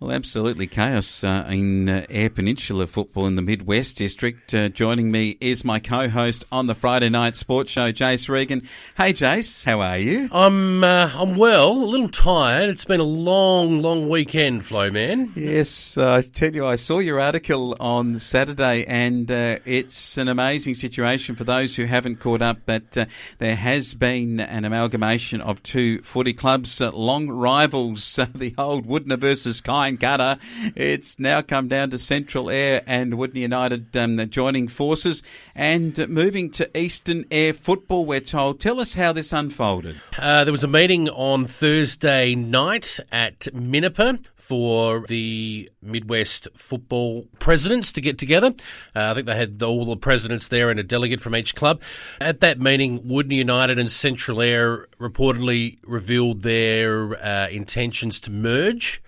Well, absolutely chaos in Eyre Peninsula football in the Mid-West District. Joining me is my co-host on the Friday night sports show, Jason Regan. Hey, Jace, how are you? I'm well, a little tired. It's been a long weekend, Flowman. Yes, I tell you, I saw your article on Saturday, and it's an amazing situation for those who haven't caught up that there has been an amalgamation of two footy clubs, long rivals, the old Woodner versus Kyne Gutter. It's now come down to Central Eyre and Woodner United joining forces and moving to Eastern Eyre football, we're told. Tell us how this unfolded. There was a meeting on Thursday night at Minnipa for the Midwest football presidents to get together. I think they had all the presidents there and a delegate from each club. At that meeting, Woodner United and Central Eyre reportedly revealed their intentions to merge.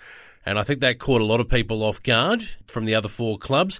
And I think that caught a lot of people off guard from the other four clubs.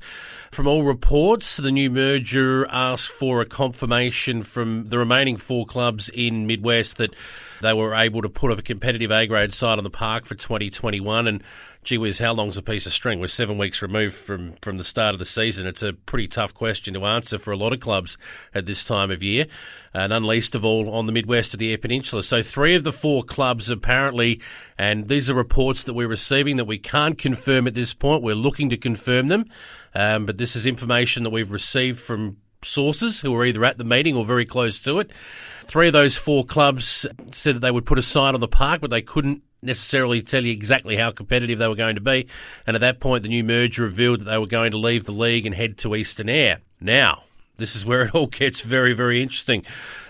From all reports, the new merger asked for a confirmation from the remaining four clubs in Midwest that they were able to put up a competitive A-grade side on the park for 2021. And gee whiz, how long's a piece of string? We're 7 weeks removed from the start of the season. It's a pretty tough question to answer for a lot of clubs at this time of year, none least of all on the Midwest of the Eyre Peninsula. So 3 of the 4 clubs apparently, and these are reports that we're receiving that we can't confirm at this point. We're looking to confirm them, but this is information that we've received from sources who were either at the meeting or very close to it. 3 of those 4 clubs said that they would put a side on the park, but they couldn't necessarily tell you exactly how competitive they were going to be. And at that point, the new merger revealed that they were going to leave the league and head to Eastern Eyre. Now, this is where it all gets very, very interesting.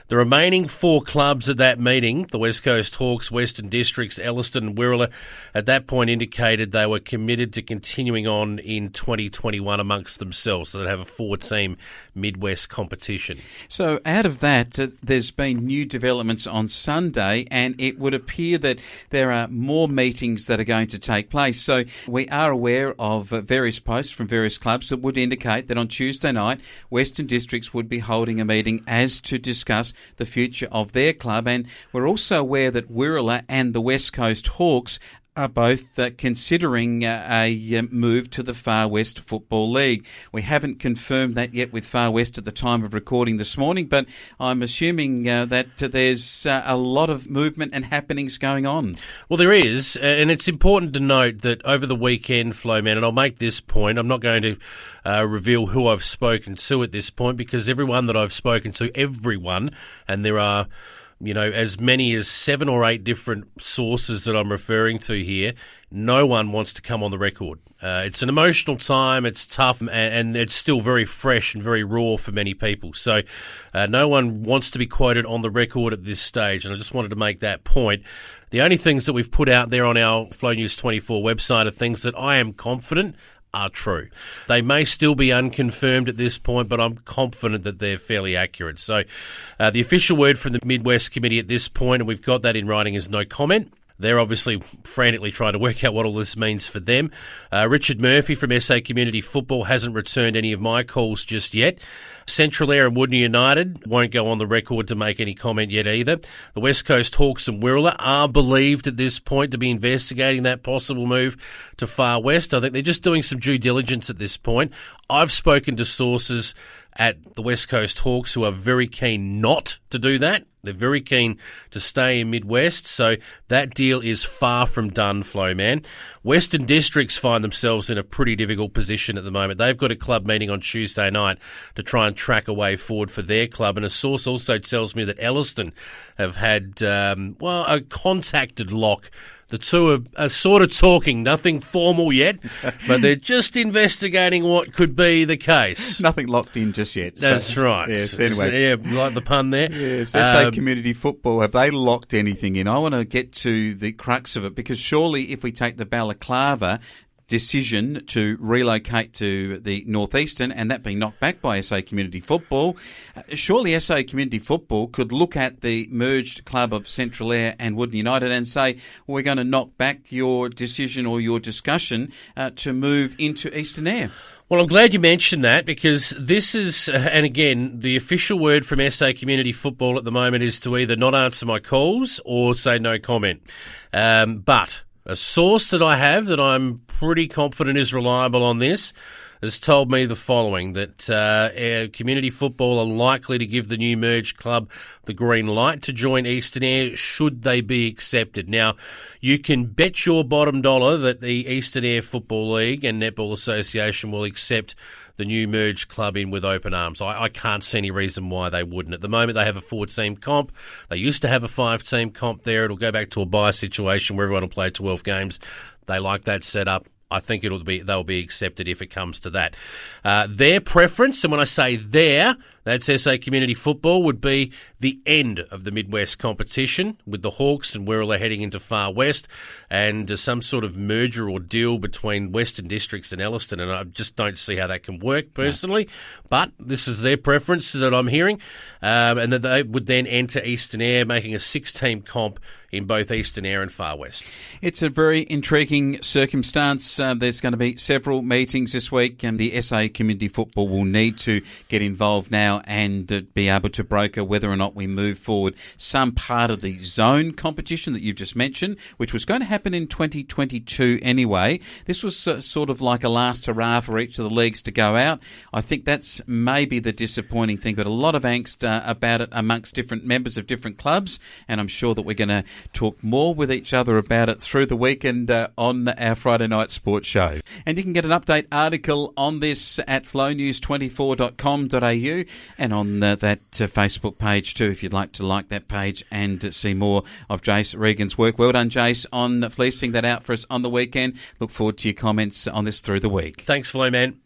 The remaining 4 clubs at that meeting, the West Coast Hawks, Western Districts, Elliston and Wirrala, at that point indicated they were committed to continuing on in 2021 amongst themselves, so they'd have a 4-team Midwest competition. So out of that, there's been new developments on Sunday, and it would appear that there are more meetings that are going to take place. So we are aware of various posts from various clubs that would indicate that on Tuesday night, Western Districts would be holding a meeting as to discuss the future of their club, and we're also aware that Wirrala and the West Coast Hawks are both considering a move to the Far West Football League. We haven't confirmed that yet with Far West at the time of recording this morning, but I'm assuming that there's a lot of movement and happenings going on. Well, there is, and it's important to note that over the weekend, Flowman, and I'll make this point, I'm not going to reveal who I've spoken to at this point, because everyone that I've spoken to, everyone, and there are as many as 7 or 8 different sources that I'm referring to here, no one wants to come on the record. It's an emotional time, it's tough, and it's still very fresh and very raw for many people. So no one wants to be quoted on the record at this stage, and I just wanted to make that point. The only things that we've put out there on our Flow News 24 website are things that I am confident are true. They may still be unconfirmed at this point, but I'm confident that they're fairly accurate. So the official word from the Midwest Committee at this point, and we've got that in writing, is no comment. They're obviously frantically trying to work out what all this means for them. Richard Murphy from SA Community Football hasn't returned any of my calls just yet. Central Eyre and Woodner United won't go on the record to make any comment yet either. The West Coast Hawks and Wirrala are believed at this point to be investigating that possible move to Far West. I think they're just doing some due diligence at this point. I've spoken to sources at the West Coast Hawks who are very keen not to do that. They're very keen to stay in Midwest, so that deal is far from done, Flowman. Western Districts find themselves in a pretty difficult position at the moment. They've got a club meeting on Tuesday night to try and track a way forward for their club, and a source also tells me that Elliston have had, a contacted lock. The two are sort of talking, nothing formal yet, but they're just investigating what could be the case. Nothing locked in just yet. That's right. Yes, anyway. Yeah, like the pun there. Yes, SA Community Football, have they locked anything in? I want to get to the crux of it, because surely if we take the Balaclava decision to relocate to the northeastern, and that being knocked back by SA Community Football, surely SA Community Football could look at the merged club of Central Eyre and Woodner United and say, well, we're going to knock back your decision or your discussion to move into Eastern Eyre. Well, I'm glad you mentioned that, because this is, and again, the official word from SA Community Football at the moment is to either not answer my calls or say no comment. But A source that I have that I'm pretty confident is reliable on this has told me the following, that community football are likely to give the new merged club the green light to join Eastern Eyre should they be accepted. Now, you can bet your bottom dollar that the Eastern Eyre Football League and Netball Association will accept the new merged club in with open arms. I can't see any reason why they wouldn't. At the moment, they have a 4-team comp. They used to have a 5-team comp there. It'll go back to a bye situation where everyone will play 12 games. They like that setup. I think they'll be accepted if it comes to that. Their preference, and when I say their, that's SA Community Football, would be the end of the Midwest competition with the Hawks and Wirral heading into Far West, and some sort of merger or deal between Western Districts and Elliston, and I just don't see how that can work personally. No. But this is their preference that I'm hearing, and that they would then enter Eastern Eyre, making a 6-team comp in both Eastern Eyre and Far West. It's a very intriguing circumstance. There's going to be several meetings this week, and the SA Community Football will need to get involved now and be able to broker whether or not we move forward some part of the zone competition that you've just mentioned, which was going to happen in 2022 anyway. This was sort of like a last hurrah for each of the leagues to go out. I think that's maybe the disappointing thing, but a lot of angst about it amongst different members of different clubs, and I'm sure that we're going to talk more with each other about it through the weekend on our Friday night sports show. And you can get an update article on this at flownews24.com.au and on that Facebook page too, if you'd like to like that page and see more of Jason Regan's work. Well done, Jace, on fleecing that out for us on the weekend. Look forward to your comments on this through the week. Thanks, Flowman.